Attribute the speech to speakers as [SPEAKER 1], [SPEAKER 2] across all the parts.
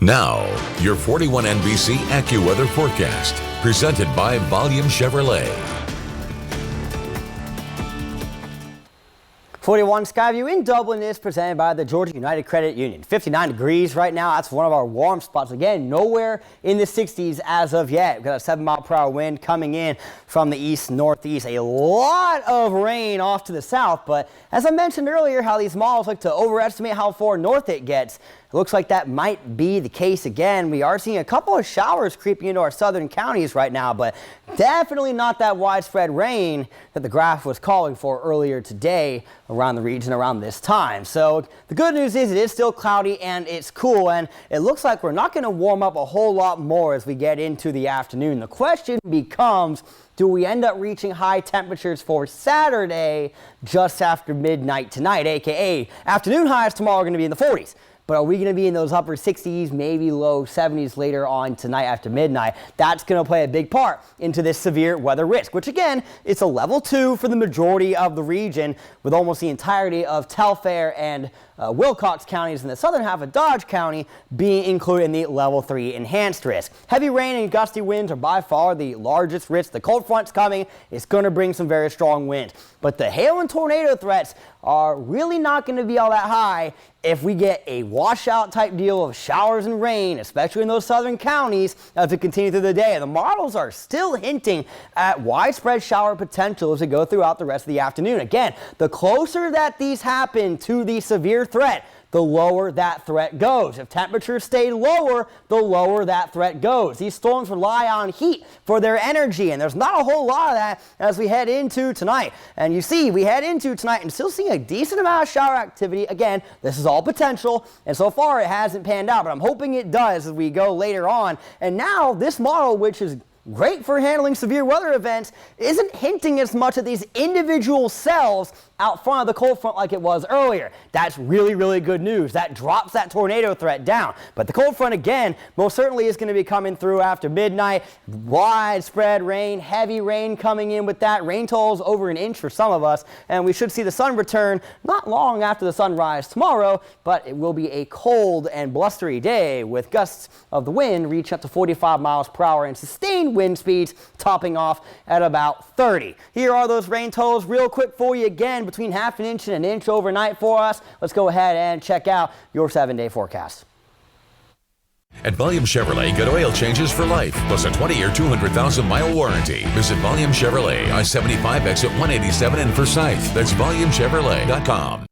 [SPEAKER 1] Now, your 41 NBC AccuWeather forecast, presented by Volume Chevrolet.
[SPEAKER 2] 41 Skyview in Dublin is presented by the Georgia United Credit Union. 59 degrees right now. That's one of our warm spots. Again, nowhere in the 60s as of yet. We've got a 7-mile-per-hour wind coming in from the east-northeast. A lot of rain off to the south, but as I mentioned earlier, how these models like to overestimate how far north it gets. It looks like that might be the case again. We are seeing a couple of showers creeping into our southern counties right now, but definitely not that widespread rain that the graph was calling for earlier today around the region around this time. So the good news is it is still cloudy and it's cool, and it looks like we're not going to warm up a whole lot more as we get into the afternoon. The question becomes, do we end up reaching high temperatures for Saturday just after midnight tonight, aka afternoon highs tomorrow are going to be in the 40s. But are we going to be in those upper 60s, maybe low 70s later on tonight after midnight? That's going to play a big part into this severe weather risk, which again, it's a level 2 for the majority of the region, with almost the entirety of Telfair and Wilcox counties in the southern half of Dodge County being included in the level 3 enhanced risk. Heavy rain and gusty winds are by far the largest risk. The cold front's coming. It's going to bring some very strong winds. But the hail and tornado threats are really not going to be all that high if we get a washout type deal of showers and rain, especially in those southern counties, as we continue through the day. The models are still hinting at widespread shower potential as we go throughout the rest of the afternoon. Again, the closer that these happen to the severe threat, the lower that threat goes. If temperatures stay lower, the lower that threat goes. These storms rely on heat for their energy, and there's not a whole lot of that as we head into tonight. And you see, we head into tonight and still seeing a decent amount of shower activity. Again, this is all potential, and so far it hasn't panned out, but I'm hoping it does as we go later on. And now this model, which is great for handling severe weather events, isn't hinting as much at these individual cells out front of the cold front like it was earlier. That's really, really good news. That drops that tornado threat down. But the cold front, again, most certainly is going to be coming through after midnight. Widespread rain, heavy rain coming in with that. Rain totals over an inch for some of us, and we should see the sun return not long after the sunrise tomorrow, but it will be a cold and blustery day with gusts of the wind reaching up to 45 miles per hour and sustained wind speeds topping off at about 30. Here are those rain totals real quick for you again, between half an inch and an inch overnight for us. Let's go ahead and check out your 7-day forecast.
[SPEAKER 1] At Volume Chevrolet, get oil changes for life, plus a 20-year, 200,000-mile warranty. Visit Volume Chevrolet, I-75 exit 187 in Forsyth. That's VolumeChevrolet.com.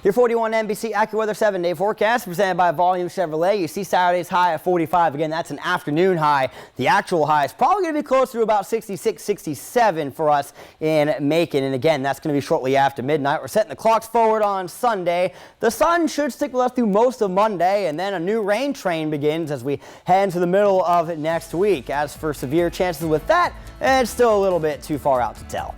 [SPEAKER 2] Your 41 NBC AccuWeather 7-day forecast presented by Volume Chevrolet. You see Saturday's high at 45. Again, that's an afternoon high. The actual high is probably going to be closer to about 66, 67 for us in Macon. And again, that's going to be shortly after midnight. We're setting the clocks forward on Sunday. The sun should stick with us through most of Monday, and then a new rain train begins as we head into the middle of next week. As for severe chances with that, it's still a little bit too far out to tell.